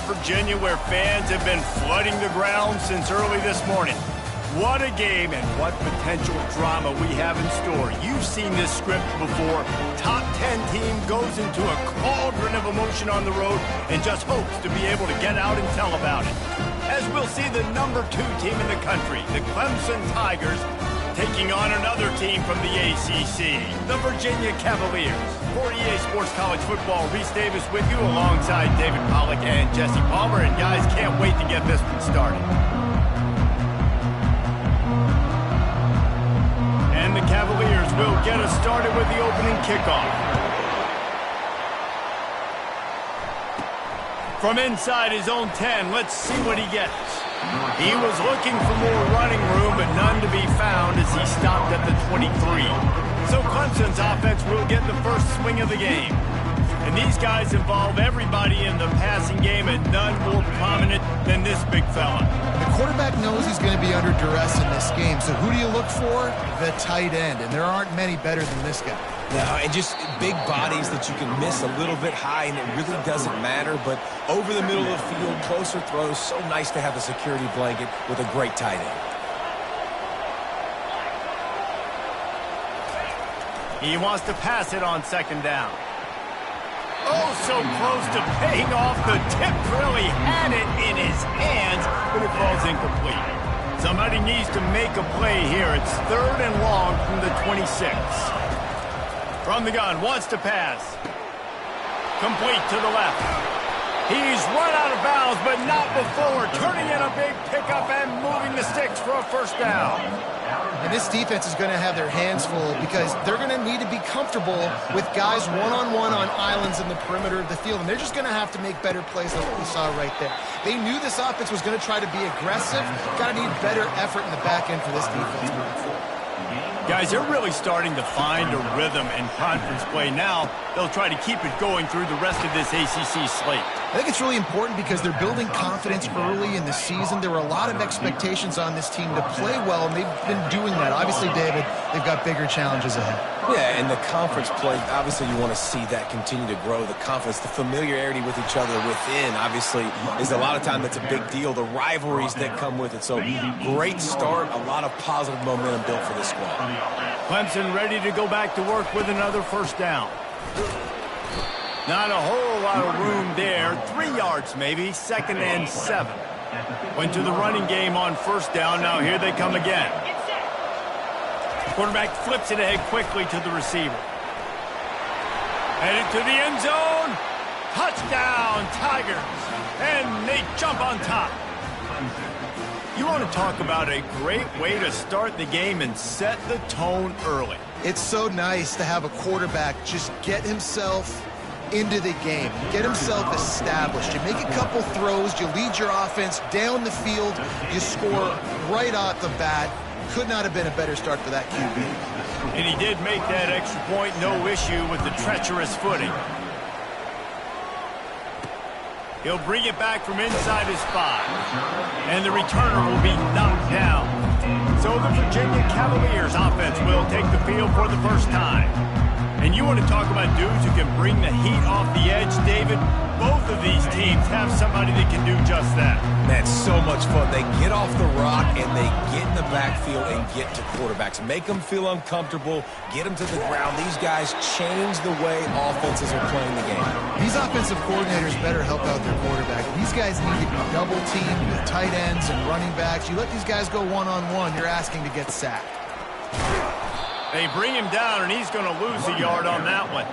of Virginia, where fans have been flooding the ground since early this morning. What a game and what potential drama we have in store. You've seen this script before. Top 10 team goes into a cauldron of emotion on the road and just hopes to be able to get out and tell about it. As we'll see the number 2 team in the country, the Clemson Tigers, taking on another team from the ACC, the Virginia Cavaliers. For EA Sports College Football, Reese Davis with you alongside David Pollack and Jesse Palmer. And guys, can't wait to get this one started. And the Cavaliers will get us started with the opening kickoff. From inside his own 10, let's see what he gets. He was looking for more running room, but none to be found as he stopped at the 23. So Clemson's offense will get the first swing of the game. And these guys involve everybody in the passing game, and none more prominent than this big fella. The quarterback knows he's going to be under duress in this game, so who do you look for? The tight end, and there aren't many better than this guy. No, and just big bodies that you can miss a little bit high, and it really doesn't matter. But over the middle of the field, closer throws, so nice to have a security blanket with a great tight end. He wants to pass it on second down. Oh, so close to paying off. The tip really had it in his hands, but it falls incomplete. Somebody needs to make a play here. It's 3rd and long from the 26. From the gun, wants to pass. Complete to the left. He's run out of bounds, but not before. Turning in a big pickup and moving the sticks for a first down. And this defense is going to have their hands full because they're going to need to be comfortable with guys one-on-one on islands in the perimeter of the field. And they're just going to have to make better plays than what we saw right there. They knew this offense was going to try to be aggressive. Got to need better effort in the back end for this defense moving forward. Guys, they're really starting to find a rhythm in conference play now. They'll try to keep it going through the rest of this ACC slate. I think it's really important because they're building confidence early in the season. There were a lot of expectations on this team to play well, and they've been doing that. Obviously, David, they've got bigger challenges ahead. Yeah, and the conference play, obviously you want to see that continue to grow. The confidence, the familiarity with each other within, obviously, is a lot of time that's a big deal. The rivalries that come with it. So, great start, a lot of positive momentum built for this squad. Clemson ready to go back to work with another first down. Not a whole lot of room there. 3 yards maybe, 2nd and 7. Went to the running game on first down. Now here they come again. Quarterback flips it ahead quickly to the receiver. Headed to the end zone. Touchdown, Tigers. And they jump on top. You want to talk about a great way to start the game and set the tone early. It's so nice to have a quarterback just get himself into the game, get himself established. You make a couple throws, you lead your offense down the field, you score right off the bat. Could not have been a better start for that QB. And he did make that extra point, no issue with the treacherous footing. He'll bring it back from inside his 5. And the returner will be knocked down. So the Virginia Cavaliers offense will take the field for the first time. And you want to talk about dudes who can bring the heat off the edge, David? Both of these teams have somebody that can do just that. Man, so much fun. They get off the rock and they get in the backfield and get to quarterbacks. Make them feel uncomfortable, get them to the ground. These guys change the way offenses are playing the game. These offensive coordinators better help out their quarterback. These guys need to be double-teamed with tight ends and running backs. You let these guys go one-on-one, you're asking to get sacked. They bring him down, and he's going to lose a yard on that one.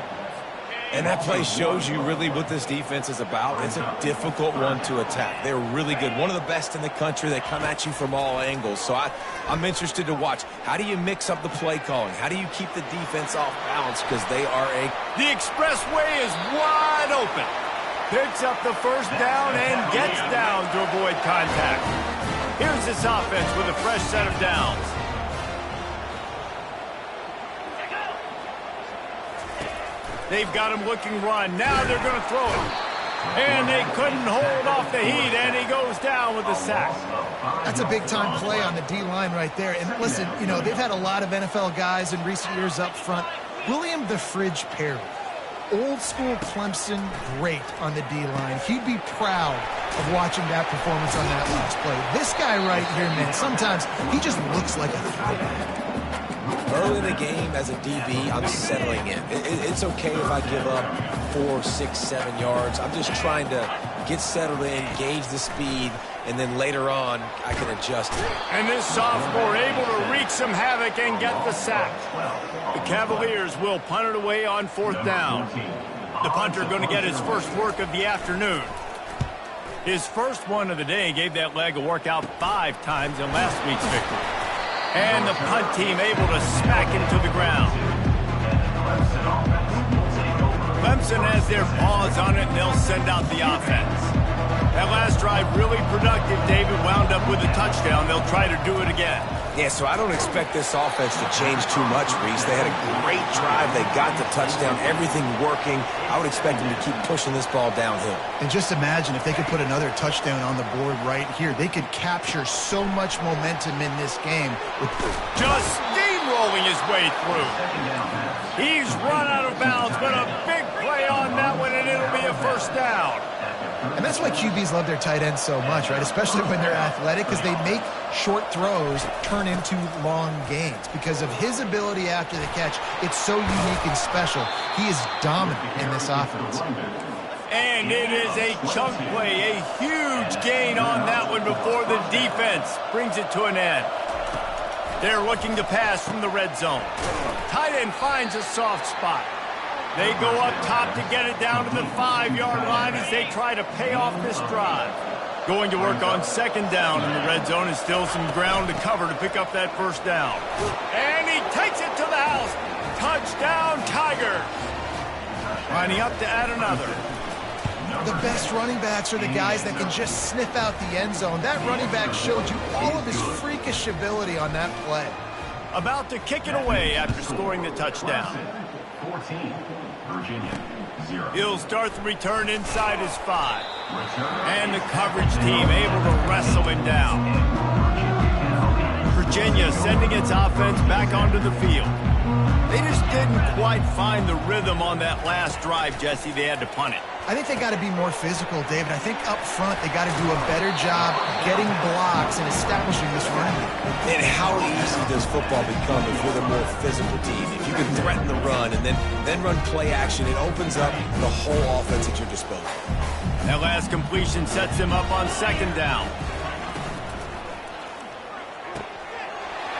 And that play shows you really what this defense is about. It's a difficult one to attack. They're really good. One of the best in the country. They come at you from all angles. So I'm interested to watch. How do you mix up the play calling? How do you keep the defense off balance? Because they are The expressway is wide open. Picks up the first down and gets down to avoid contact. Here's this offense with a fresh set of downs. They've got him looking run. Now they're going to throw it. And they couldn't hold off the heat, and he goes down with a sack. That's a big-time play on the D-line right there. And listen, you know, they've had a lot of NFL guys in recent years up front. William the Fridge Perry, old-school Clemson great on the D-line. He'd be proud of watching that performance on that last play. This guy right here, man, sometimes he just looks like a throwback. Early in the game, as a DB, I'm settling in. It's okay if I give up 4, 6, 7 yards. I'm just trying to get settled in, gauge the speed, and then later on, I can adjust it. And this sophomore able to wreak some havoc and get the sack. The Cavaliers will punt it away on 4th down. The punter going to get his first work of the afternoon. His first one of the day gave that leg a workout 5 times in last week's victory. And the punt team able to smack him to the ground. Clemson has their paws on it, and they'll send out the offense. That last drive really productive. David wound up with a touchdown. They'll try to do it again. Yeah, so I don't expect this offense to change too much, Reese. They had a great drive. They got the touchdown, everything working. I would expect them to keep pushing this ball downhill. And just imagine if they could put another touchdown on the board right here. They could capture so much momentum in this game. Just steamrolling his way through. He's run out of bounds, but a big play on that one, and it'll be a first down. And that's why QBs love their tight ends so much, right? Especially when they're athletic, because they make short throws turn into long gains. Because of his ability after the catch, it's so unique and special. He is dominant in this offense. And it is a chunk play, a huge gain on that one before the defense brings it to an end. They're looking to pass from the red zone. Tight end finds a soft spot. They go up top to get it down to the 5-yard line as they try to pay off this drive. Going to work on 2nd down in the red zone, and still some ground to cover to pick up that first down. And he takes it to the house. Touchdown, Tigers. Lining up to add another. The best running backs are the guys that can just sniff out the end zone. That running back showed you all of his freakish ability on that play. About to kick it away after scoring the touchdown. 14, Virginia, 0. He'll start the return inside his 5. And the coverage team able to wrestle him down. Virginia sending its offense back onto the field. They just didn't quite find the rhythm on that last drive, Jesse. They had to punt it. I think they got to be more physical, David. I think up front they got to do a better job getting blocks and establishing this running game. And how easy does football become if you're the more physical team? If you can threaten the run and then run play action, it opens up the whole offense at your disposal. That last completion sets him up on 2nd down.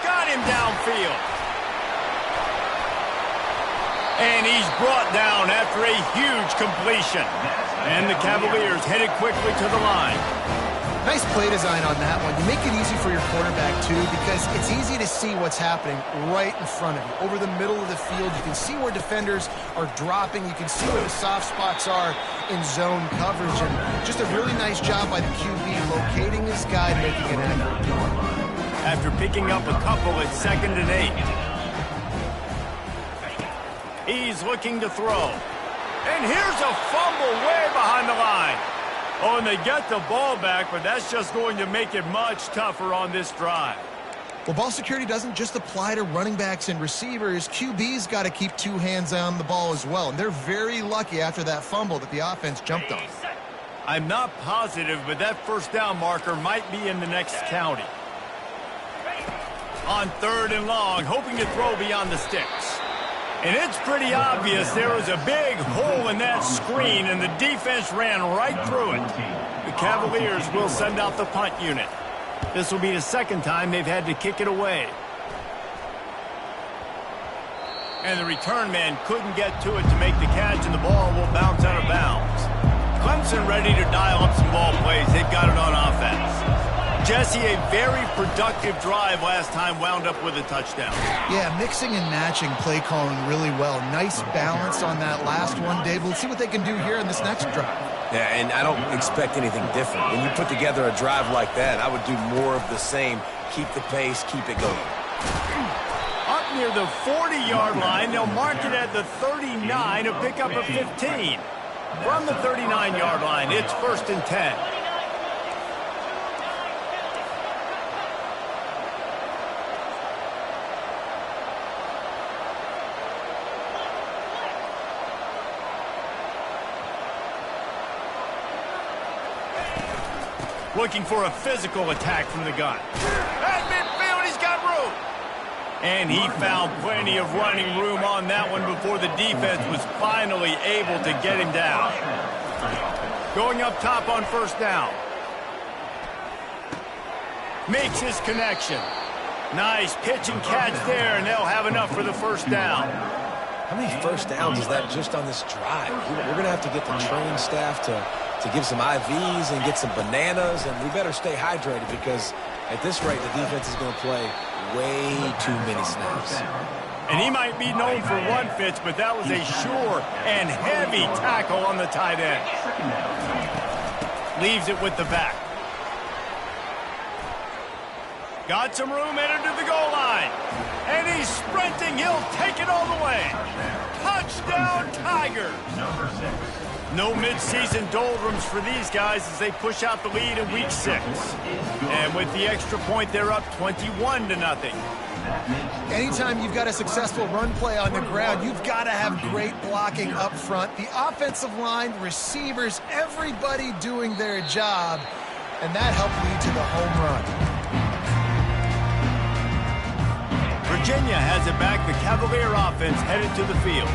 Got him downfield. And he's brought down after a huge completion. And the Cavaliers headed quickly to the line. Nice play design on that one. You make it easy for your quarterback, too, because it's easy to see what's happening right in front of you. Over the middle of the field, you can see where defenders are dropping. You can see where the soft spots are in zone coverage. And just a really nice job by the QB locating his guy and making an accurate throw. After picking up a couple at 2nd and 8. He's looking to throw. And here's a fumble way behind the line. Oh, and they get the ball back, but that's just going to make it much tougher on this drive. Well, ball security doesn't just apply to running backs and receivers. QB's got to keep 2 hands on the ball as well. And they're very lucky after that fumble that the offense jumped on. I'm not positive, but that first down marker might be in the next county. On 3rd and long, hoping to throw beyond the sticks. And it's pretty obvious there was a big hole in that screen, and the defense ran right through it. The Cavaliers will send out the punt unit. This will be the 2nd time they've had to kick it away. And the return man couldn't get to it to make the catch, and the ball will bounce out of bounds. Clemson ready to dial up some ball plays. They've got it on offense. Jesse, a very productive drive last time, wound up with a touchdown. Yeah, mixing and matching play calling really well. Nice balance on that last one, Dave. We'll see what they can do here in this next drive. Yeah, and I don't expect anything different. When you put together a drive like that, I would do more of the same. Keep the pace, keep it going. Up near the 40-yard line, they'll mark it at the 39 to pick up a 15. From the 39-yard line, it's 1st and 10. Looking for a physical attack from the gun. At midfield, he's got room. And he found plenty of running room on that one before the defense was finally able to get him down. Going up top on first down. Makes his connection. Nice pitch and catch there, and they'll have enough for the first down. How many first downs is that just on this drive? We're going to have to get the training staff to give some IVs and get some bananas, and we better stay hydrated because at this rate, the defense is going to play way too many snaps. And he might be known for run fits, but that was a sure and heavy tackle on the tight end. Leaves it with the back. Got some room, entered to the goal line. And he's sprinting. He'll take it all the way. Touchdown, Tigers. No midseason doldrums for these guys as they push out the lead in Week 6. And with the extra point, they're up 21-0. Anytime you've got a successful run play on the ground, you've got to have great blocking up front. The offensive line, receivers, everybody doing their job. And that helped lead to the home run. Virginia has it back. The Cavalier offense headed to the field.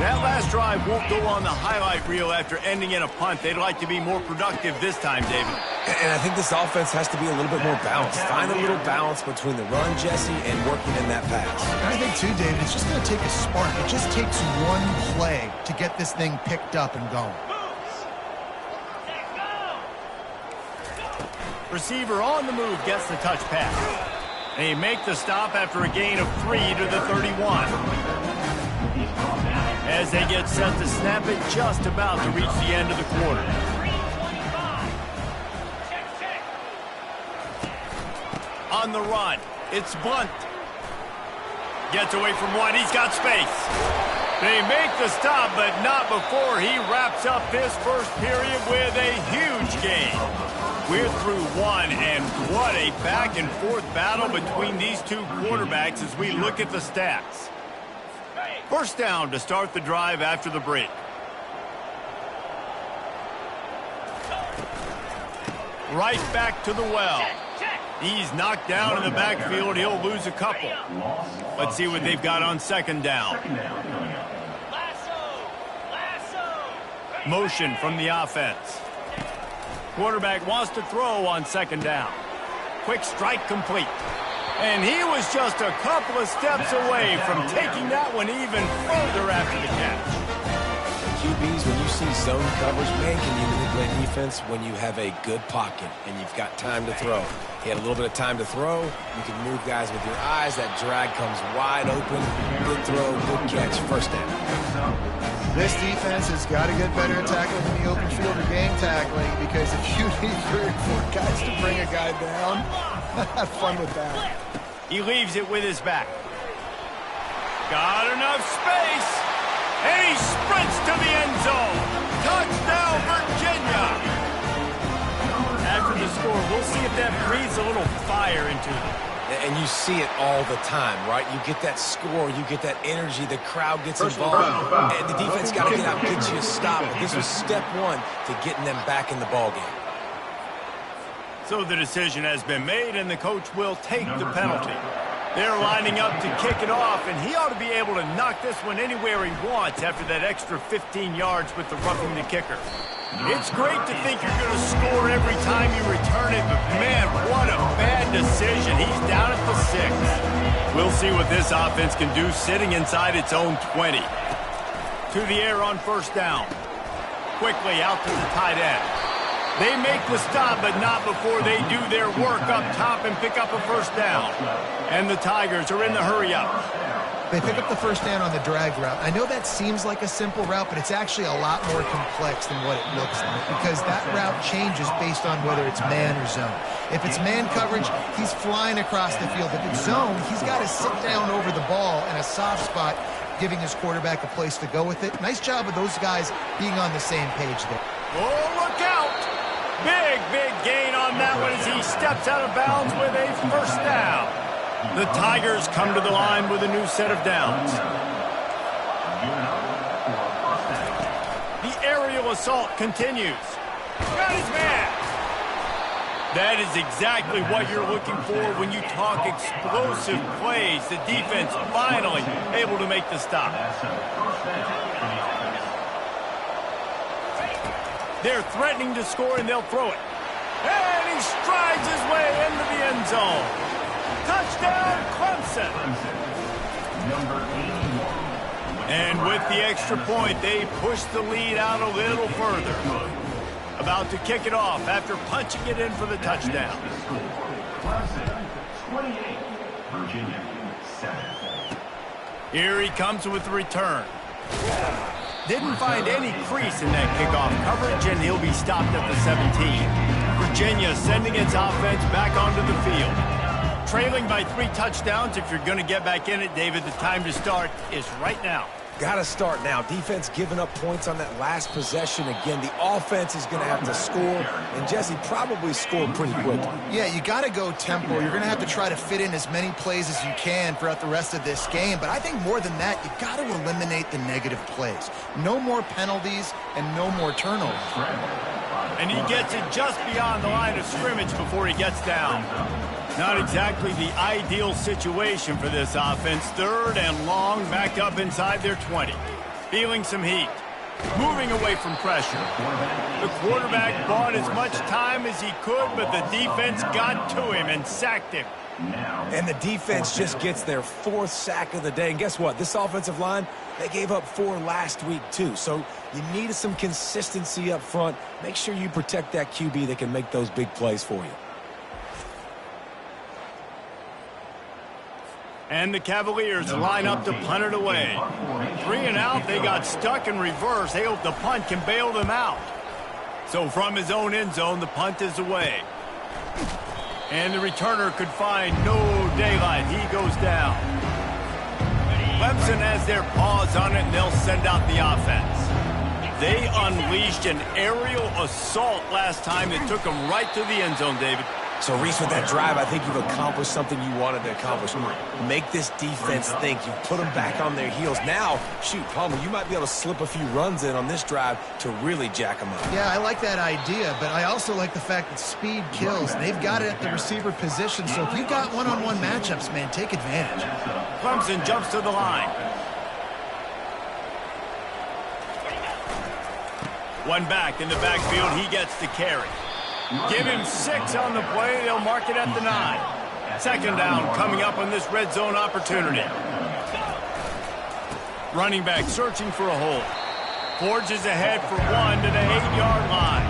That last drive won't go on the highlight reel after ending in a punt. They'd like to be more productive this time, David. And I think this offense has to be a little bit more balanced. Find a little balance between the run, Jesse, and working in that pass. I think, too, David, it's just going to take a spark. It just takes one play to get this thing picked up and going. Receiver on the move gets the touch pass. They make the stop after a gain of 3 to the 31. As they get set to snap it, just about to reach the end of the quarter. On the run, it's Blunt. Gets away from one, he's got space. They make the stop, but not before he wraps up this first period with a huge gain. We're through one, and what a back-and-forth battle between these two quarterbacks as we look at the stats. First down to start the drive after the break. Right back to the well. He's knocked down in the backfield. He'll lose a couple. Let's see what they've got on second down. Motion from the offense. Quarterback wants to throw on second down. Quick strike complete. And he was just a couple of steps away from taking that one even further after the catch. QBs, when you see zone coverage, man, can you manipulate defense when you have a good pocket and you've got time to throw. He had a little bit of time to throw. You can move guys with your eyes. That drag comes wide open. Good throw, good catch, first down. This defense has got to get better at tackling in the open field or game tackling, because if you need 3 or 4 guys to bring a guy down, have fun with that. He leaves it with his back. Got enough space. And he sprints to the end zone. Touchdown, Virginia. After the score, we'll see if that breathes a little fire into them. And you see it all the time, right? You get that score, you get that energy, the crowd gets involved, and the defense got to get out and get you a stop. But this was step one to getting them back in the ballgame. So the decision has been made, and the coach will take the penalty. They're lining up to kick it off, and he ought to be able to knock this one anywhere he wants after that extra 15 yards with the roughing the kicker. It's great to think you're going to score every time you return it, but man, what a bad decision. He's down at the 6. We'll see what this offense can do sitting inside its own 20. To the air on first down. Quickly out to the tight end. They make the stop, but not before they do their work up top and pick up a first down. And the Tigers are in the hurry-up. They pick up the first down on the drag route. I know that seems like a simple route, but it's actually a lot more complex than what it looks like, because that route changes based on whether it's man or zone. If it's man coverage, he's flying across the field. If it's zone, he's got to sit down over the ball in a soft spot, giving his quarterback a place to go with it. Nice job of those guys being on the same page there. Oh, look out! Big, big gain on that one as he steps out of bounds with a first down. The Tigers come to the line with a new set of downs. The aerial assault continues. Got his man. That is exactly what you're looking for when you talk explosive plays. The defense finally able to make the stop. They're threatening to score, and they'll throw it. And he strides his way into the end zone. Touchdown, Clemson. Number 81. And with the extra point, they push the lead out a little further. About to kick it off after punching it in for the touchdown. Clemson 28, Virginia 7. Here he comes with the return. Didn't find any crease in that kickoff coverage, and he'll be stopped at the 17. Virginia sending its offense back onto the field. Trailing by 3 touchdowns. If you're going to get back in it, David, the time to start is right now. Got to start now. Defense giving up points on that last possession. Again, the offense is going to have to score, and Jesse probably scored pretty quickly. Yeah, you got to go tempo. You're going to have to try to fit in as many plays as you can throughout the rest of this game. But I think more than that, you got to eliminate the negative plays. No more penalties and no more turnovers. And he gets it just beyond the line of scrimmage before he gets down. Not exactly the ideal situation for this offense. 3rd and long, back up inside their 20. Feeling some heat. Moving away from pressure. The quarterback bought as much time as he could, but the defense got to him and sacked him. And the defense just gets their 4th sack of the day. And guess what? This offensive line, they gave up 4 last week too. So you need some consistency up front. Make sure you protect that QB that can make those big plays for you. And the Cavaliers line up to punt it away. 3 and out, they got stuck in reverse. They hope the punt can bail them out. So from his own end zone, the punt is away. And the returner could find no daylight. He goes down. Clemson has their paws on it, and they'll send out the offense. They unleashed an aerial assault last time that took them right to the end zone, David. So, Reese, with that drive, I think you've accomplished something you wanted to accomplish. Make this defense think. You put them back on their heels. Now, shoot, Palmer, you might be able to slip a few runs in on this drive to really jack them up. Yeah, I like that idea, but I also like the fact that speed kills. They've got it at the receiver position, so if you've got one-on-one matchups, man, take advantage. Clemson jumps to the line. One back in the backfield. He gets the carry. Give him 6 on the play. They'll mark it at the 9. 2nd down coming up on this red zone opportunity. Running back searching for a hole. Forges ahead for 1 to the 8-yard line.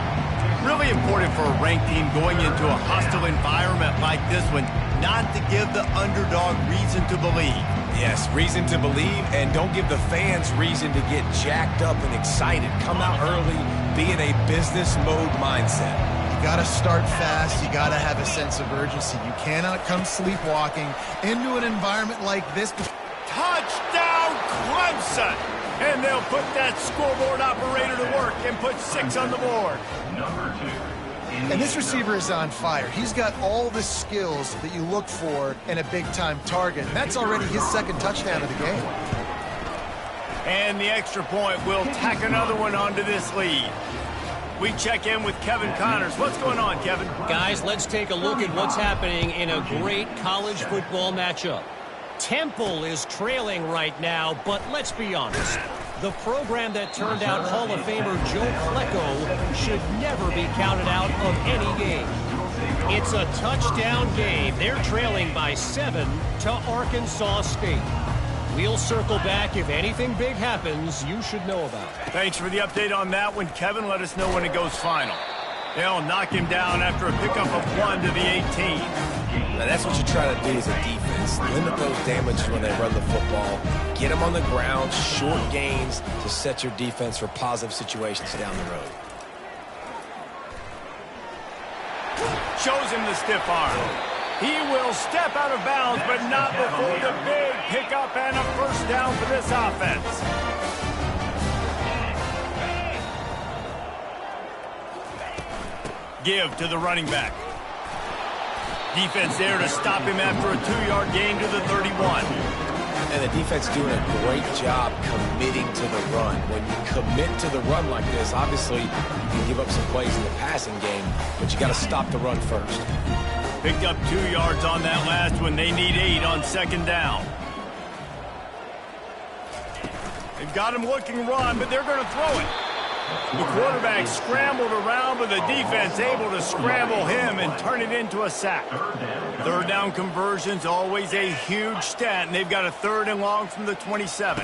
Really important for a ranked team going into a hostile environment like this one, not to give the underdog reason to believe. Yes, reason to believe, and don't give the fans reason to get jacked up and excited. Come out early, be in a business mode mindset. You got to start fast. You got to have a sense of urgency. You cannot come sleepwalking into an environment like this. Touchdown, Clemson! And they'll put that scoreboard operator to work and put 6 on the board. Number 2. And this receiver is on fire. He's got all the skills that you look for in a big-time target. And that's already his 2nd touchdown of the game. And the extra point will tack another one onto this lead. We check in with Kevin Connors. What's going on, Kevin? Guys, let's take a look at what's happening in a great college football matchup. Temple is trailing right now, but let's be honest. The program that turned out Hall of Famer Joe Flacco should never be counted out of any game. It's a touchdown game. They're trailing by 7 to Arkansas State. We'll circle back. If anything big happens, you should know about it. Thanks for the update on that one, Kevin. Let us know when it goes final. They'll knock him down after a pickup of 1 to the 18. Now, that's what you try to do as a defense. Limit those damages when they run the football. Get them on the ground, short gains to set your defense for positive situations down the road. Shows him the stiff arm. He will step out of bounds, but not before the big pickup and a 1st down for this offense. Give to the running back. Defense there to stop him after a 2-yard gain to the 31. And the defense doing a great job committing to the run. When you commit to the run like this, obviously you can give up some plays in the passing game, but you got to stop the run first. Picked up 2 yards on that last one. They need 8 on second down. They've got him looking run, but they're going to throw it. The quarterback scrambled around, but the defense able to scramble him and turn it into a sack. Third down conversions, always a huge stat, and they've got a 3rd and long from the 27.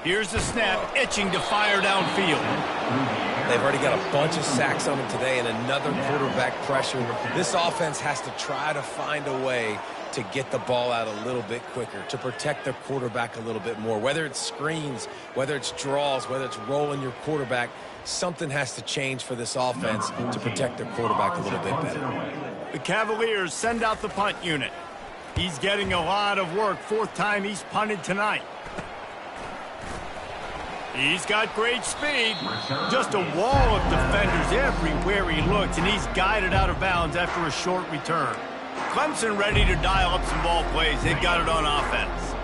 Here's the snap, itching to fire downfield. They've already got a bunch of sacks on them today and another quarterback pressure. This offense has to try to find a way to get the ball out a little bit quicker, to protect their quarterback a little bit more. Whether it's screens, whether it's draws, whether it's rolling your quarterback, something has to change for this offense to protect their quarterback a little bit better. The Cavaliers send out the punt unit. He's getting a lot of work. 4th time he's punted tonight. He's got great speed. Just a wall of defenders everywhere he looks, and he's guided out of bounds after a short return. Clemson ready to dial up some ball plays. They've got it on offense.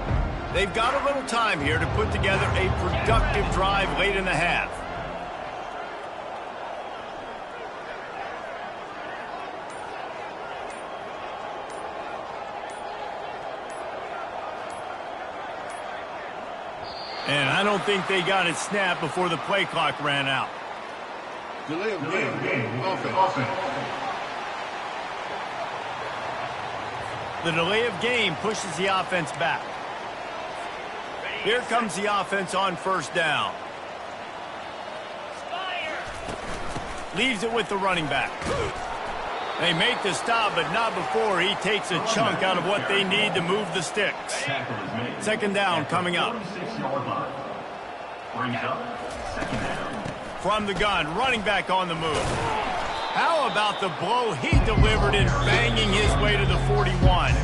They've got a little time here to put together a productive drive late in the half. And I don't think they got it snapped before the play clock ran out. Delay of game. Offense. The delay of game pushes the offense back. Here comes the offense on 1st down. Leaves it with the running back. They make the stop, but not before he takes a chunk out of what they need to move the sticks. 2nd down coming up. From the gun, running back on the move. How about the blow he delivered in banging his way to the 41?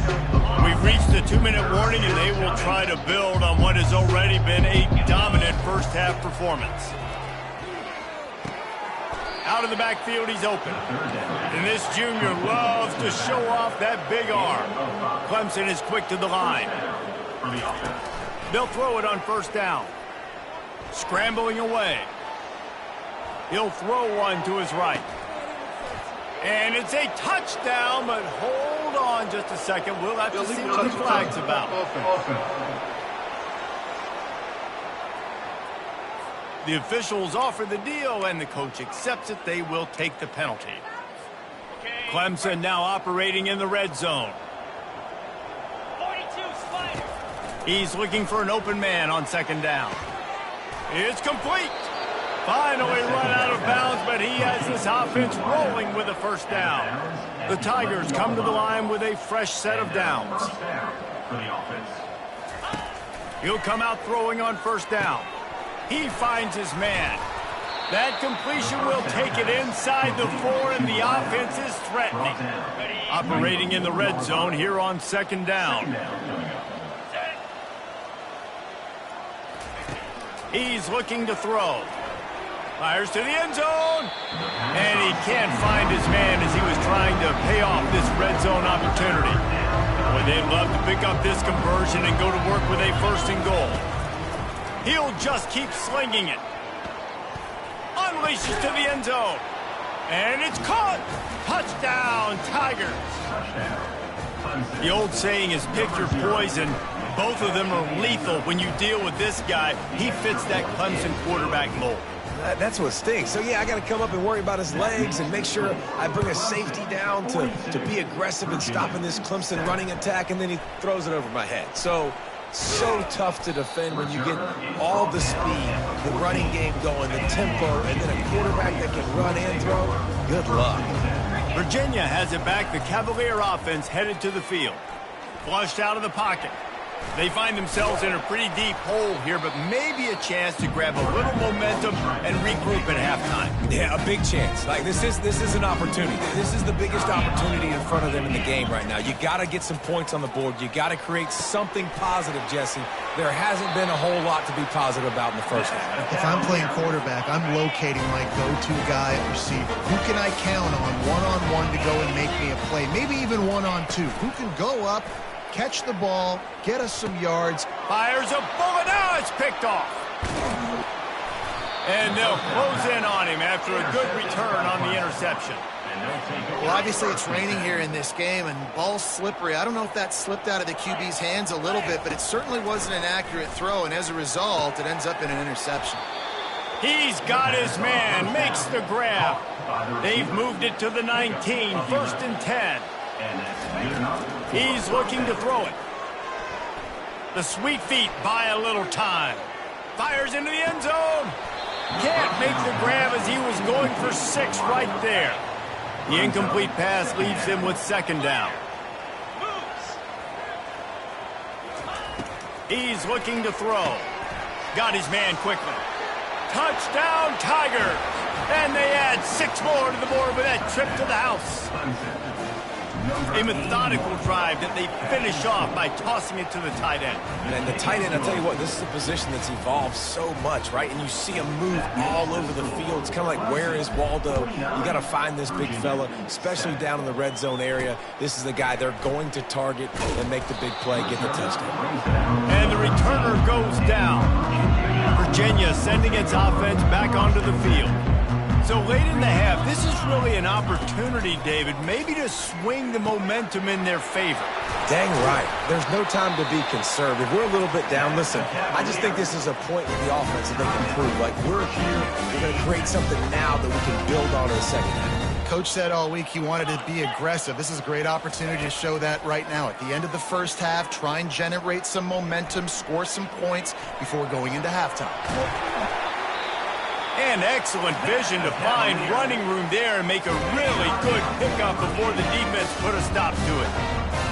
We've reached the 2-minute warning, and they will try to build on what has already been a dominant first-half performance. Out of the backfield, he's open. And this junior loves to show off that big arm. Clemson is quick to the line. They'll throw it on 1st down. Scrambling away. He'll throw one to his right. And it's a touchdown, but hold on just a second. We'll have to see what the flag's about. The officials offer the deal, and the coach accepts it. They will take the penalty. Clemson now operating in the red zone. He's looking for an open man on 2nd down. It's complete. Finally run out of bounds, but he has this offense rolling with a 1st down. The Tigers come to the line with a fresh set of downs. He'll come out throwing on 1st down. He finds his man. That completion will take it inside the 4, and the offense is threatening. Operating in the red zone here on 2nd down. He's looking to throw. Fires to the end zone. And he can't find his man as he was trying to pay off this red zone opportunity. Boy, they'd love to pick up this conversion and go to work with a 1st and goal. He'll just keep slinging it. Unleashes to the end zone. And it's caught. Touchdown, Tigers. The old saying is pick your poison. Both of them are lethal when you deal with this guy. He fits that Clemson quarterback mold. That's what stinks. So, yeah, I got to come up and worry about his legs and make sure I bring a safety down to be aggressive in stopping this Clemson running attack, and then he throws it over my head. So tough to defend when you get all the speed, the running game going, the tempo, and then a quarterback that can run and throw. Good luck. Virginia has it back. The Cavalier offense headed to the field. Flushed out of the pocket. They find themselves in a pretty deep hole here, but maybe a chance to grab a little momentum and regroup at halftime. Yeah, a big chance. Like, this is an opportunity. This is the biggest opportunity in front of them in the game right now. You got to get some points on the board. You got to create something positive, Jesse. There hasn't been a whole lot to be positive about in the first half. If I'm playing quarterback, I'm locating my go-to guy at receiver. Who can I count on one-on-one to go and make me a play? Maybe even one-on-two. Who can go up catch the ball, get us some yards. Fires a bullet. Now it's picked off. And they'll close in on him after a good return on the interception. Well, obviously it's raining here in this game, and ball's slippery. I don't know if that slipped out of the QB's hands a little bit, but it certainly wasn't an accurate throw, and as a result, it ends up in an interception. He's got his man, makes the grab. They've moved it to the 19, 1st and 10. He's looking to throw it. The sweet feet buy a little time. Fires into the end zone. Can't make the grab as he was going for 6 right there. The incomplete pass leaves him with 2nd down. He's looking to throw. Got his man quickly. Touchdown, Tigers! And they add 6 more to the board with that trip to the house. A methodical drive that they finish off by tossing it to the tight end. And the tight end, I'll tell you what, this is a position that's evolved so much, right? And you see him move all over the field. It's kind of like, where is Waldo? You got to find this big fella, especially down in the red zone area. This is the guy they're going to target and make the big play, get the touchdown. And the returner goes down. Virginia sending its offense back onto the field. So late in the half, this is really an opportunity, David, maybe to swing the momentum in their favor. Dang right. There's no time to be conservative. We're a little bit down. Listen, I just think this is a point with the offense that they can prove. Like, we're here, we're going to create something now that we can build on in the second half. Coach said all week he wanted to be aggressive. This is a great opportunity to show that right now. At the end of the first half, try and generate some momentum, score some points before going into halftime. And excellent vision to find running room there and make a really good pickup before the defense put a stop to it.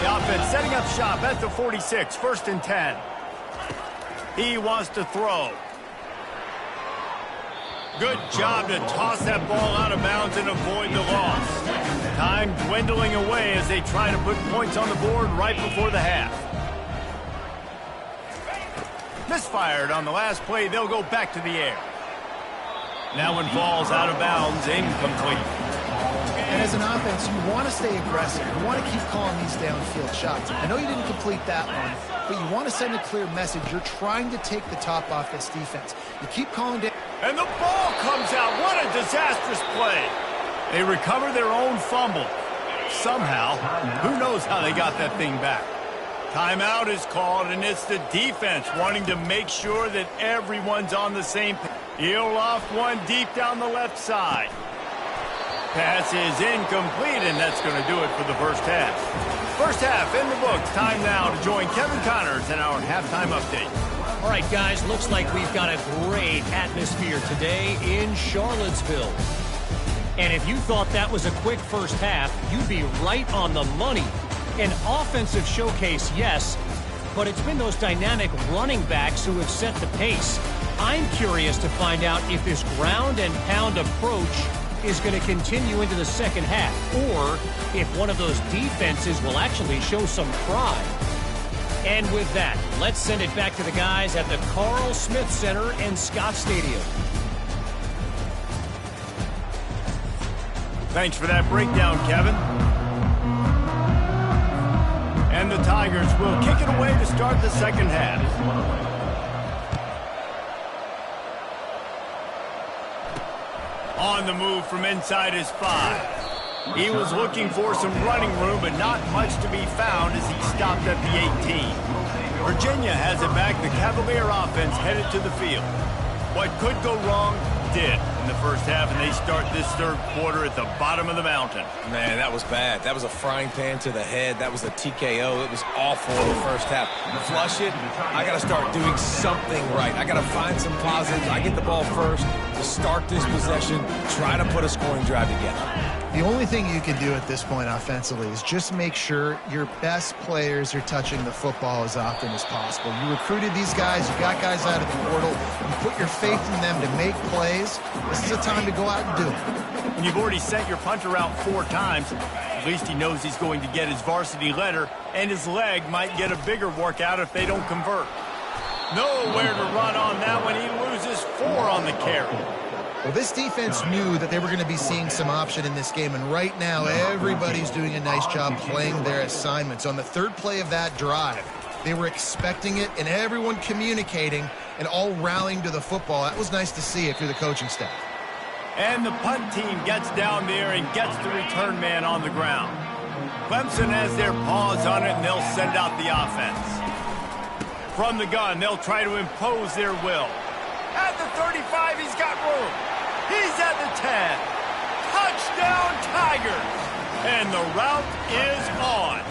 The offense setting up shop at the 46, 1st and 10. He wants to throw. Good job to toss that ball out of bounds and avoid the loss. Time dwindling away as they try to put points on the board right before the half. Misfired on the last play. They'll go back to the air. That one falls out of bounds, incomplete. And as an offense, you want to stay aggressive. You want to keep calling these downfield shots. I know you didn't complete that one, but you want to send a clear message. You're trying to take the top off this defense. You keep calling down. And the ball comes out. What a disastrous play. They recover their own fumble. Somehow, who knows how they got that thing back. Timeout is called, and it's the defense wanting to make sure that everyone's on the same page. He'll loft one deep down the left side. Pass is incomplete, and that's going to do it for the first half. First half in the books. Time now to join Kevin Connors in our halftime update. All right, guys, looks like we've got a great atmosphere today in Charlottesville. And if you thought that was a quick first half, you'd be right on the money. An offensive showcase, yes, but it's been those dynamic running backs who have set the pace. I'm curious to find out if this ground and pound approach is going to continue into the second half, or if one of those defenses will actually show some pride. And with that, let's send it back to the guys at the Carl Smith Center in Scott Stadium. Thanks for that breakdown, Kevin. And the Tigers will kick it away to start the second half. On the move from inside his 5. He was looking for some running room, but not much to be found as he stopped at the 18. Virginia has it back. The Cavalier offense headed to the field. What could go wrong did in the first half, and they start this third quarter at the bottom of the mountain. Man, that was bad. That was a frying pan to the head. That was a TKO. It was awful in the first half. Flush it. I got to start doing something right. I got to find some positives. I get the ball first to start this possession, try to put a scoring drive together. The only thing you can do at this point offensively is just make sure your best players are touching the football as often as possible. You recruited these guys, you got guys out of the portal, you put your faith in them to make plays. This is a time to go out and do it. When you've already sent your punter out 4 times, at least he knows he's going to get his varsity letter, and his leg might get a bigger workout if they don't convert. Nowhere to run on that one. He loses 4 on the carry. Well, this defense knew that they were going to be seeing some option in this game, and right now everybody's doing a nice job playing their assignments. On the third play of that drive, they were expecting it, and everyone communicating and all rallying to the football. That was nice to see it through the coaching staff. And the punt team gets down there and gets the return man on the ground. Clemson has their paws on it, and they'll send out the offense. From the gun, they'll try to impose their will. At the 35, he's got room. He's at the 10. Touchdown, Tigers. And the route is on.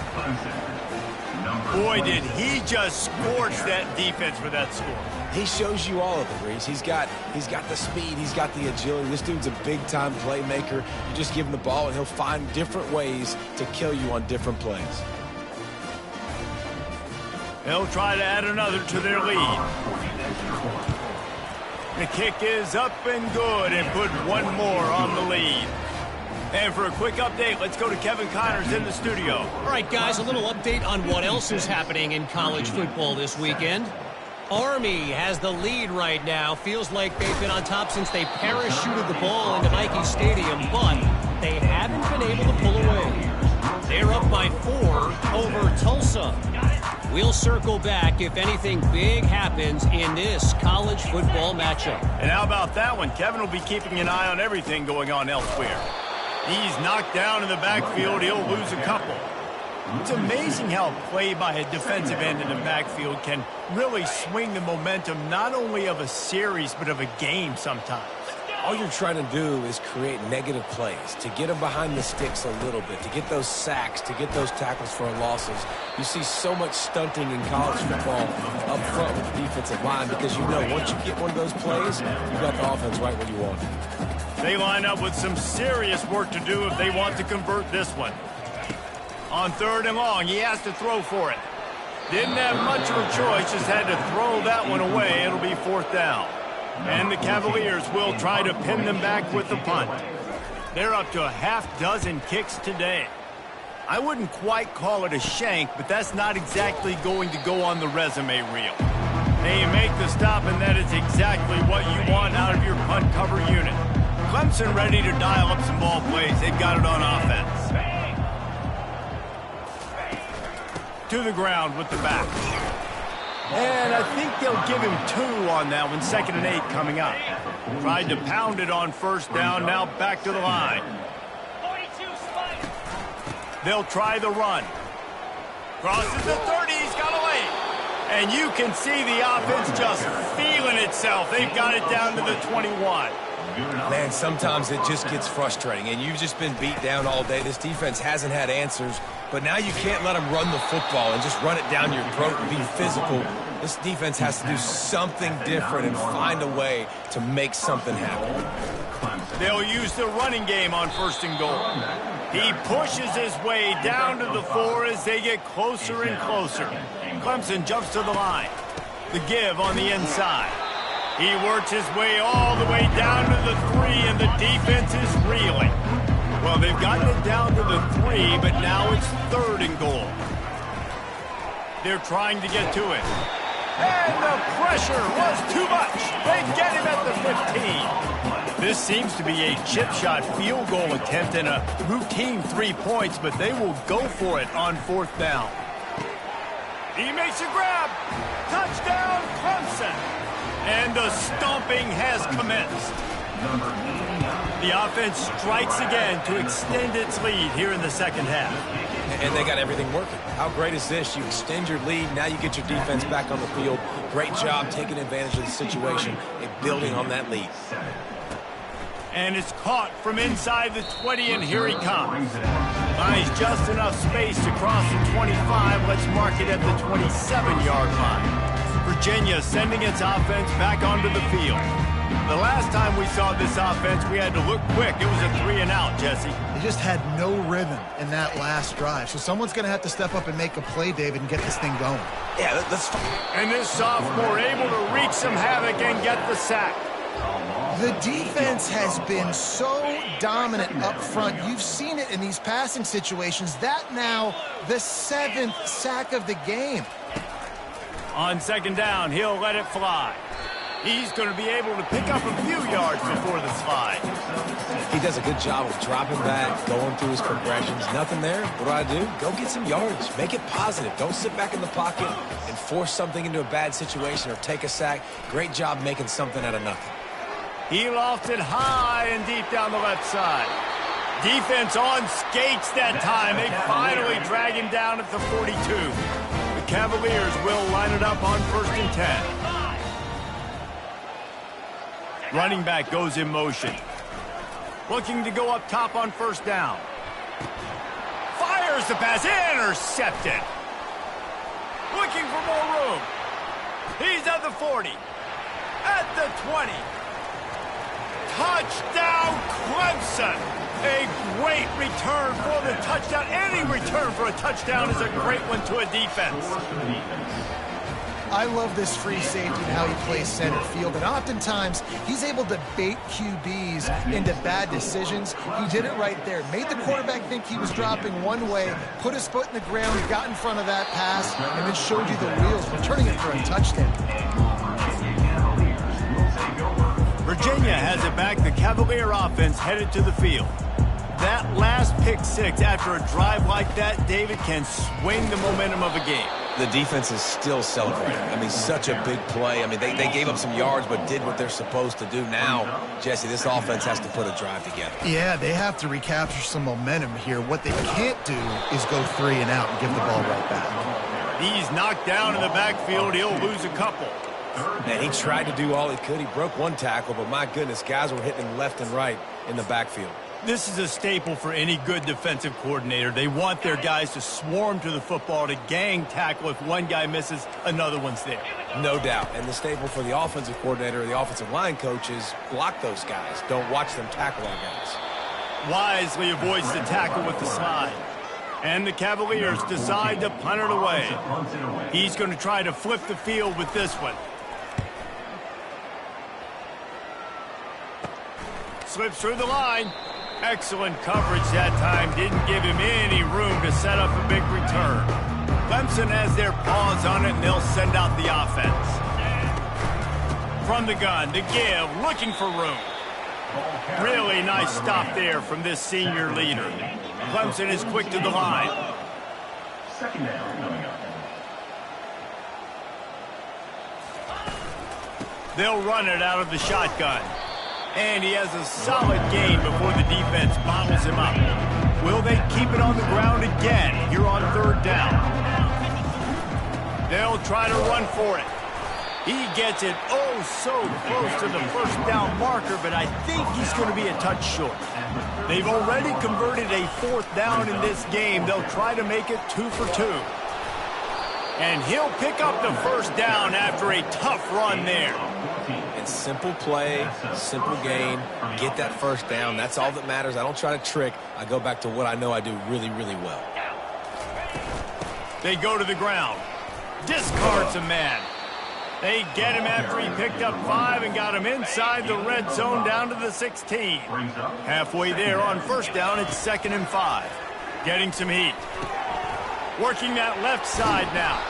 Boy, did he just scorch that defense for that score. He shows you all of it, Reese. He's got the speed. He's got the agility. This dude's a big-time playmaker. You just give him the ball, and he'll find different ways to kill you on different plays. They'll try to add another to their lead. The kick is up and good and put one more on the lead. And for a quick update, let's go to Kevin Connors in the studio. All right, guys, a little update on what else is happening in college football this weekend. Army has the lead right now. Feels like they've been on top since they parachuted the ball into Nike Stadium, but they haven't been able to pull away. They're up by 4 over Tulsa. We'll circle back if anything big happens in this college football matchup. And how about that one? Kevin will be keeping an eye on everything going on elsewhere. He's knocked down in the backfield. He'll lose a couple. It's amazing how a play by a defensive end in the backfield can really swing the momentum not only of a series but of a game sometimes. All you're trying to do is create negative plays, to get them behind the sticks a little bit, to get those sacks, to get those tackles for losses. You see so much stunting in college football up front with the defensive line because you know once you get one of those plays, you've got the offense right where you want it. They line up with some serious work to do if they want to convert this one. On 3rd and long, he has to throw for it. Didn't have much of a choice, just had to throw that one away. It'll be 4th down. And the Cavaliers will try to pin them back with the punt. They're up to a half-dozen kicks today. I wouldn't quite call it a shank, but that's not exactly going to go on the resume reel. They make the stop, and that is exactly what you want out of your punt cover unit. Clemson ready to dial up some ball plays. They've got it on offense. To the ground with the back. And I think they'll give him 2 on that one. 2nd and 8 coming up. Tried to pound it on 1st down. Now back to the line. They'll try the run. Crosses the 30. He's got a lane. And you can see the offense just feeling itself. They've got it down to the 21. Man, sometimes it just gets frustrating, and you've just been beat down all day. This defense hasn't had answers, but now you can't let them run the football and just run it down your throat and be physical. This defense has to do something different and find a way to make something happen. They'll use the running game on 1st and goal. He pushes his way down to the 4 as they get closer and closer. Clemson jumps to the line. The give on the inside. He works his way all the way down to the 3, and the defense is reeling. Well, they've gotten it down to the 3, but now it's 3rd and goal. They're trying to get to it. And the pressure was too much. They get him at the 15. This seems to be a chip shot field goal attempt and a routine 3 points, but they will go for it on 4th down. He makes a grab. Touchdown, Clemson. And the stomping has commenced. The offense strikes again to extend its lead here in the 2nd half. And they got everything working. How great is this? You extend your lead. Now you get your defense back on the field. Great job taking advantage of the situation and building on that lead. And it's caught from inside the 20, and here he comes. Buys just enough space to cross the 25. Let's mark it at the 27-yard line. Virginia sending its offense back onto the field. The last time we saw this offense, we had to look quick. It was a 3-and-out, Jesse. They just had no rhythm in that last drive. So someone's going to have to step up and make a play, David, and get this thing going. Yeah, that's fine. And this sophomore able to wreak some havoc and get the sack. The defense has been so dominant up front. You've seen it in these passing situations. That now the 7th sack of the game. On 2nd down, he'll let it fly. He's going to be able to pick up a few yards before the slide. He does a good job of dropping back, going through his progressions. Nothing there. What do? Go get some yards. Make it positive. Don't sit back in the pocket and force something into a bad situation or take a sack. Great job making something out of nothing. He lofted high and deep down the left side. Defense on skates that time. They finally drag him down at the 42. The Cavaliers will line it up on 1st and 10. Running back goes in motion. Looking to go up top on 1st down. Fires the pass. Intercepted. Looking for more room. He's at the 40. At the 20. Touchdown, Clemson. A great return for the touchdown. Any return for a touchdown is a great one to a defense. I love this free safety and how he plays center field. And oftentimes, he's able to bait QBs into bad decisions. He did it right there. Made the quarterback think he was dropping one way, put his foot in the ground, got in front of that pass, and then showed you the wheels, returning it for a touchdown. Virginia has it back. The Cavalier offense headed to the field. That last pick six after a drive like that, David, can swing the momentum of a game. The defense is still celebrating. I mean, such a big play. I mean, they gave up some yards but did what they're supposed to do. Now, Jesse, this offense has to put a drive together. Yeah, they have to recapture some momentum here. What they can't do is go 3 and out and give the ball right back. He's knocked down in the backfield. He'll lose a couple. And he tried to do all he could. He broke one tackle, but my goodness, guys were hitting him left and right in the backfield. This is a staple for any good defensive coordinator. They want their guys to swarm to the football, to gang tackle. If one guy misses, another one's there. No doubt. And the staple for the offensive coordinator or the offensive line coach is block those guys. Don't watch them tackle our guys. Wisely avoids the tackle with the slide. And the Cavaliers decide to punt it away. He's going to try to flip the field with this one. Slips through the line. Excellent coverage that time. Didn't give him any room to set up a big return. Clemson has their paws on it, and they'll send out the offense. From the gun, the give, looking for room. Really nice stop there from this senior leader. Clemson is quick to the line. Second down coming up. They'll run it out of the shotgun. And he has a solid gain before the defense bottles him up. Will they keep it on the ground again here on 3rd down? They'll try to run for it. He gets it oh so close to the 1st down marker, but I think he's going to be a touch short. They've already converted a 4th down in this game. They'll try to make it 2 for 2. And he'll pick up the 1st down after a tough run there. And simple play, simple gain, get that 1st down. That's all that matters. I don't try to trick. I go back to what I know I do really, really well. They go to the ground. Discards a man. They get him after he picked up 5 and got him inside the red zone down to the 16. Halfway there on 1st down, it's 2nd and 5. Getting some heat. Working that left side now.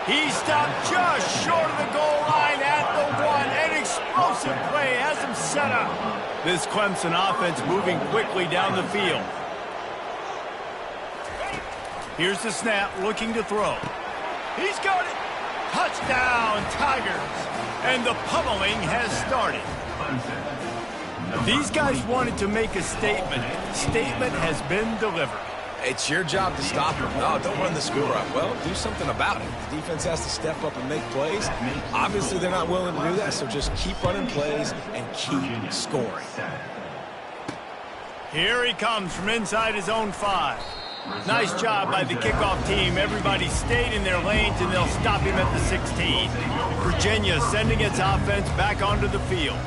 He stopped just short of the goal line at the 1. An explosive play has him set up. This Clemson offense moving quickly down the field. Here's the snap, looking to throw. He's got it. Touchdown, Tigers. And the pummeling has started. These guys wanted to make a statement. Statement has been delivered. It's your job to stop them. No, don't run the screw up. Well, do something about it. The defense has to step up and make plays. Obviously, they're not willing to do that, so just keep running plays and keep scoring. Here he comes from inside his own 5. Nice job by the kickoff team. Everybody stayed in their lanes, and they'll stop him at the 16. Virginia sending its offense back onto the field.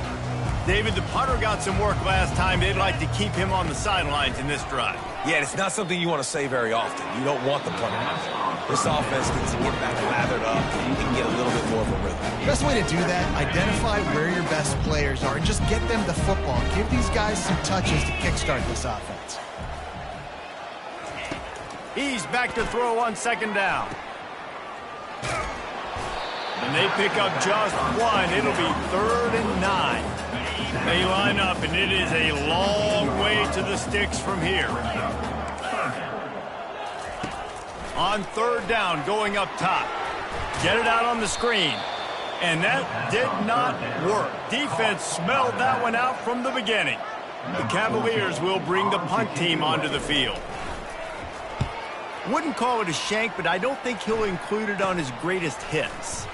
David, the punter got some work last time. They'd like to keep him on the sidelines in this drive. Yeah, it's not something you want to say very often. You don't want the punter out there. This offense needs to get back lathered up and get a little bit more of a rhythm. Best way to do that, identify where your best players are and just get them the football. Give these guys some touches to kickstart this offense. He's back to throw on 2nd down. And they pick up just one. It'll be 3rd and 9. They line up, and it is a long way to the sticks from here. On 3rd down, going up top. Get it out on the screen. And that did not work. Defense smelled that one out from the beginning. The Cavaliers will bring the punt team onto the field. Wouldn't call it a shank, but I don't think he'll include it on his greatest hits.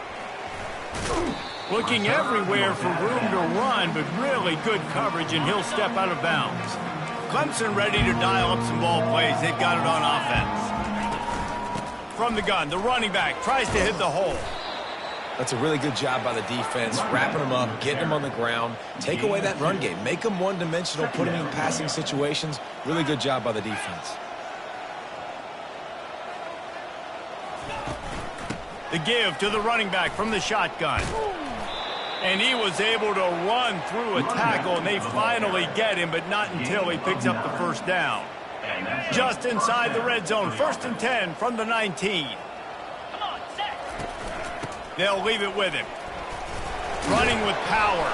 Looking everywhere for room to run, but really good coverage, and he'll step out of bounds. Clemson ready to dial up some ball plays. They've got it on offense. From the gun, the running back tries to hit the hole. That's a really good job by the defense, wrapping them up, getting them on the ground. Take away that run game. Make them one-dimensional, put them in passing situations. Really good job by the defense. The give to the running back from the shotgun. And he was able to run through a tackle, and they finally get him, but not until he picks up the 1st down. Just inside the red zone, 1st and 10 from the 19. They'll leave it with him. Running with power.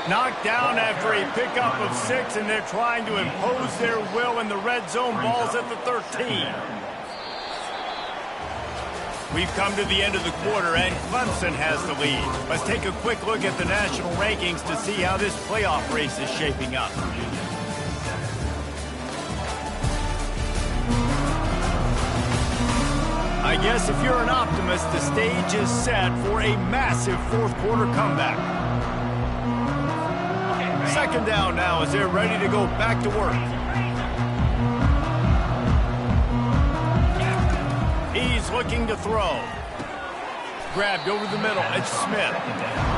Knocked down after a pickup of 6, and they're trying to impose their will in the red zone. Ball's at the 13. We've come to the end of the quarter, and Clemson has the lead. Let's take a quick look at the national rankings to see how this playoff race is shaping up. I guess if you're an optimist, the stage is set for a massive 4th quarter comeback. 2nd down now as they're ready to go back to work. He's looking to throw. Grabbed over the middle. It's Smith.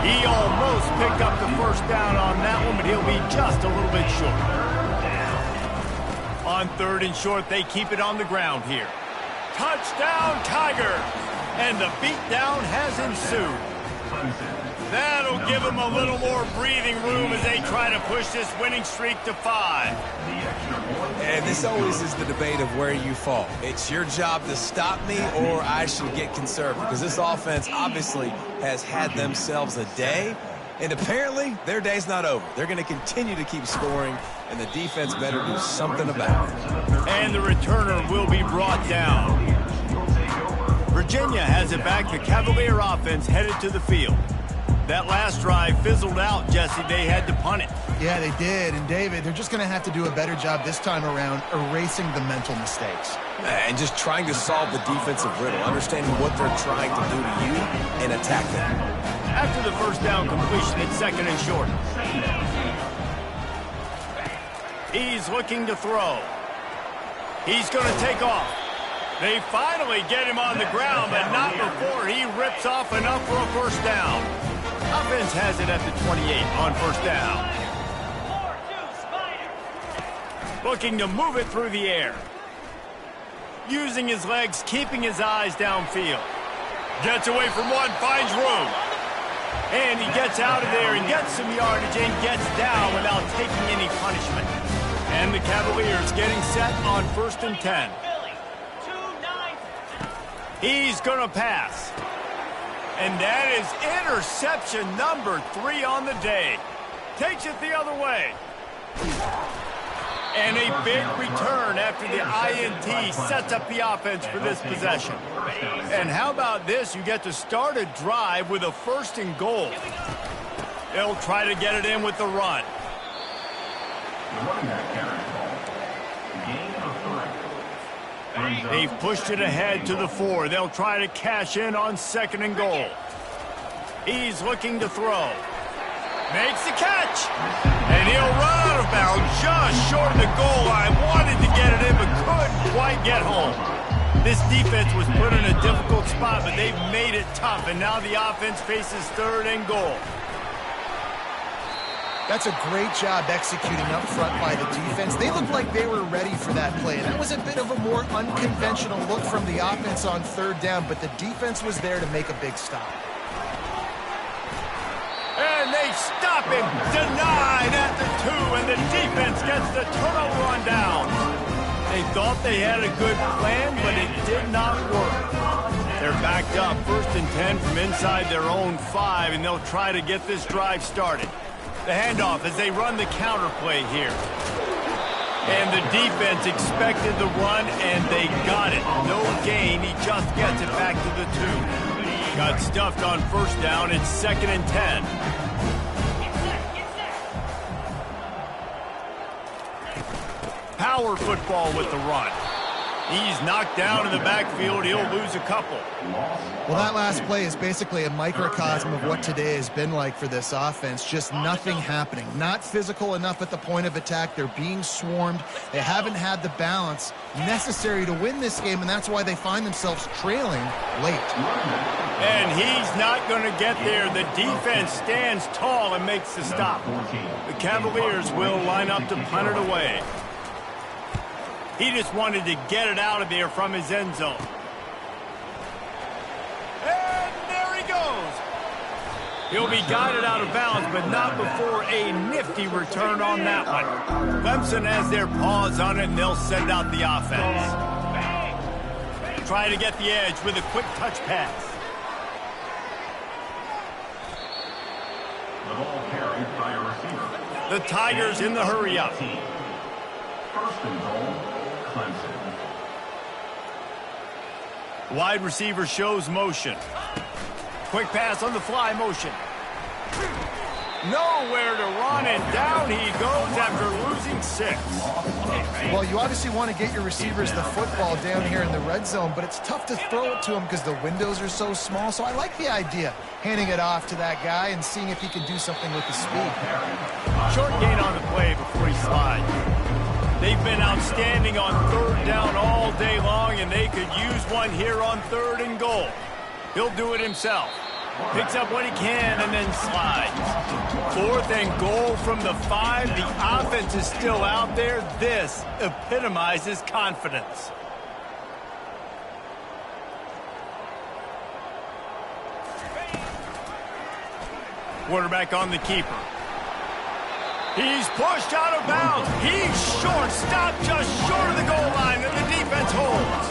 He almost picked up the 1st down on that one, but he'll be just a little bit short. On 3rd and short, they keep it on the ground here. Touchdown, Tigers! And the beatdown has ensued. That'll give them a little more breathing room as they try to push this winning streak to 5. And this always is the debate of where you fall. It's your job to stop me, or I should get conservative, because this offense obviously has had themselves a day, and apparently their day's not over. They're going to continue to keep scoring, and the defense better do something about it. And the returner will be brought down. Virginia has it back. The Cavalier offense headed to the field. That last drive fizzled out, Jesse. They had to punt it. Yeah, they did. And, David, they're just going to have to do a better job this time around erasing the mental mistakes. And just trying to solve the defensive riddle, understanding what they're trying to do to you and attack them. After the 1st down completion, it's 2nd and short. He's looking to throw. He's going to take off. They finally get him on the ground, but not before he rips off enough for a 1st down. Offense has it at the 28 on 1st down. Looking to move it through the air. Using his legs, keeping his eyes downfield. Gets away from one, finds room. And he gets out of there and gets some yardage and gets down without taking any punishment. And the Cavaliers getting set on 1st and 10. He's going to pass. And that is interception number 3 on the day. Takes it the other way. And a big return after the INT sets up the offense for this possession. And how about this? You get to start a drive with a 1st and goal. They'll try to get it in with the run. They've pushed it ahead to the 4. They'll try to cash in on 2nd and goal. He's looking to throw. Makes the catch. And he'll run out of bounds just short of the goal line. Wanted to get it in, but couldn't quite get home. This defense was put in a difficult spot, but they've made it tough. And now the offense faces 3rd and goal. That's a great job executing up front by the defense. They looked like they were ready for that play. And that was a bit of a more unconventional look from the offense on 3rd down, but the defense was there to make a big stop. And they stop him, denied at the 2, and the defense gets the turnover on downs. They thought they had a good plan, but it did not work. They're backed up, 1st and 10 from inside their own 5, and they'll try to get this drive started. The handoff as they run the counter play here. And the defense expected the run, and they got it. No gain. He just gets it back to the 2. Got stuffed on 1st down. It's 2nd and 10. Power football with the run. He's knocked down in the backfield. He'll lose a couple. Well, that last play is basically a microcosm of what today has been like for this offense. Just nothing happening. Not physical enough at the point of attack. They're being swarmed. They haven't had the balance necessary to win this game, and that's why they find themselves trailing late. And he's not going to get there. The defense stands tall and makes the stop. The Cavaliers will line up to punt it away. He just wanted to get it out of there from his end zone. And there he goes. He'll be guided out of bounds, but not before a nifty return on that one. Clemson has their paws on it, and they'll send out the offense. Try to get the edge with a quick touch pass. The ball carried by a receiver. The Tigers in the hurry-up. 1st and goal, Clemson. Wide receiver shows motion. Quick pass on the fly motion. Nowhere to run, and down he goes after losing 6. Well, you obviously want to get your receivers the football down here in the red zone, but it's tough to throw it to them because the windows are so small. So I like the idea, handing it off to that guy and seeing if he can do something with the speed. Short gain on the play before he slides. They've been outstanding on 3rd down all day long, and they could use one here on 3rd and goal. He'll do it himself. Picks up what he can and then slides. 4th and goal from the 5. The offense is still out there. This epitomizes confidence. Quarterback on the keeper. He's pushed out of bounds. He's short. Stopped just short of the goal line, and the defense holds.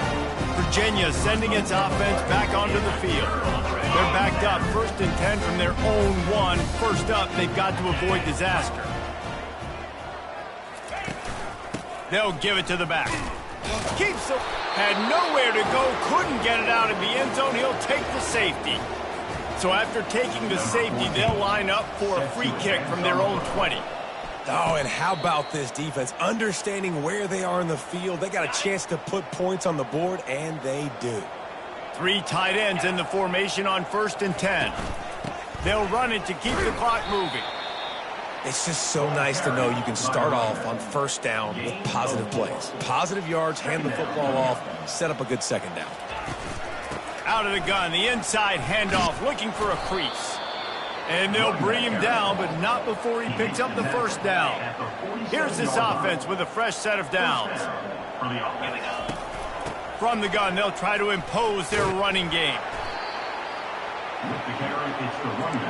Virginia sending its offense back onto the field. They're backed up, 1st and 10 from their own 1. First up, they've got to avoid disaster. They'll give it to the back. Keeps it. Had nowhere to go. Couldn't get it out of the end zone. He'll take the safety. So after taking the safety, they'll line up for a free kick from their own 20. Oh, and how about this defense? Understanding where they are in the field. They got a chance to put points on the board, and they do. 3 tight ends in the formation on 1st and 10. They'll run it to keep the clock moving. It's just so nice to know you can start off on 1st down with positive plays. Positive yards, hand the football off, set up a good 2nd down. Out of the gun, the inside handoff, looking for a crease. And they'll bring him down, but not before he picks up the 1st down. Here's this offense with a fresh set of downs. From the gun, they'll try to impose their running game. With the carry, it's the running.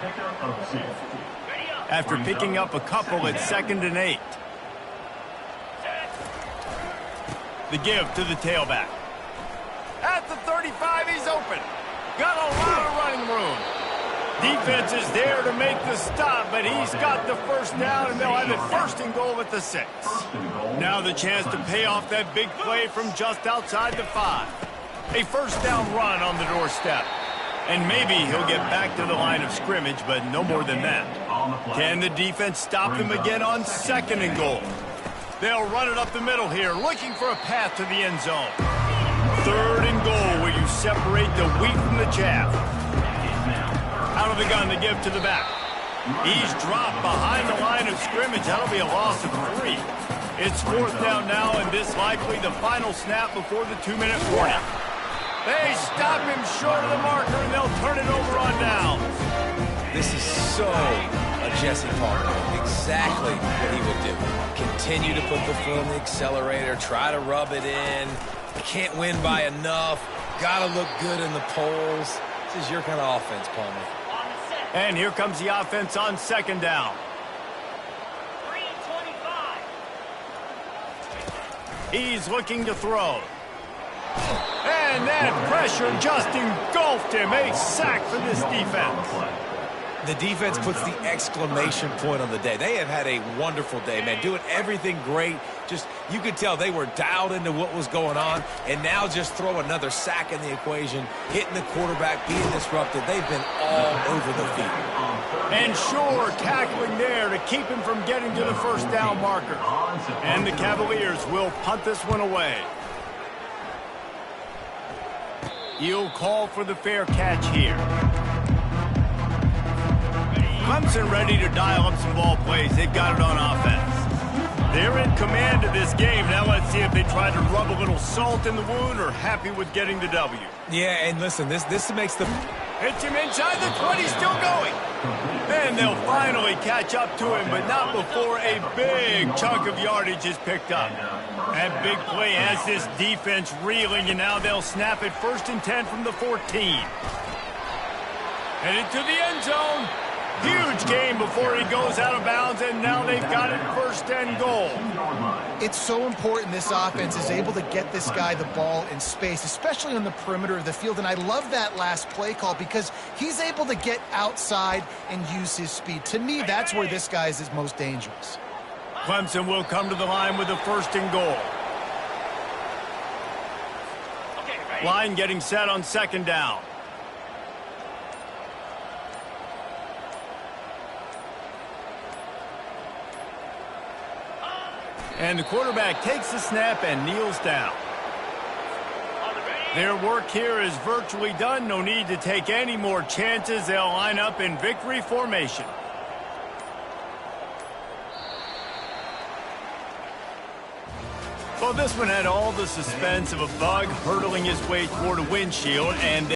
Pickup of 6. After picking up a couple, it's 2nd and 8. The give to the tailback. At the 35, he's open. Got a lot of running room. Defense is there to make the stop, but he's got the 1st down, and they'll have it 1st and goal at the 6. Now the chance to pay off that big play from just outside the 5. A 1st down run on the doorstep. And maybe he'll get back to the line of scrimmage, but no more than that. Can the defense stop him again on 2nd and goal? They'll run it up the middle here, looking for a path to the end zone. 3rd and goal, where you separate the wheat from the chaff. Out of the gun, the give to the back. He's dropped behind the line of scrimmage. That'll be a loss of 3. It's 4th down now, and this likely the final snap before the 2-minute warning. They stop him short of the marker, and they'll turn it over on down. This is so a Jesse Palmer. Exactly what he would do. Continue to put the foot on the accelerator, try to rub it in. Can't win by enough. Got to look good in the polls. This is your kind of offense, Palmer. And here comes the offense on 2nd down. 3 and 25. He's looking to throw. And that pressure just engulfed him. A sack for this defense. The defense puts the exclamation point on the day. They have had a wonderful day, man, doing everything great. Just, you could tell they were dialed into what was going on, and now just throw another sack in the equation, hitting the quarterback, being disrupted. They've been all over the field. And sure, tackling there to keep him from getting to the first down marker. And the Cavaliers will punt this one away. He'll call for the fair catch here. Clemson ready to dial up some ball plays. They've got it on offense. They're in command of this game. Now let's see if they try to rub a little salt in the wound or happy with getting the W. Yeah, and listen, this makes the... Hits him inside the 20, still going. And they'll finally catch up to him, but not before a big chunk of yardage is picked up. That big play has this defense reeling, and now they'll snap it 1st and 10 from the 14. Headed to the end zone. Huge gain before he goes out of bounds, and now they've got it 1st and goal. It's so important this offense is able to get this guy the ball in space, especially on the perimeter of the field. And I love that last play call because he's able to get outside and use his speed. To me, that's where this guy is his most dangerous. Clemson will come to the line with a 1st and goal. Line getting set on 2nd down. And the quarterback takes the snap and kneels down. Their work here is virtually done. No need to take any more chances. They'll line up in victory formation. Well, this one had all the suspense of a bug hurtling his way toward a windshield, and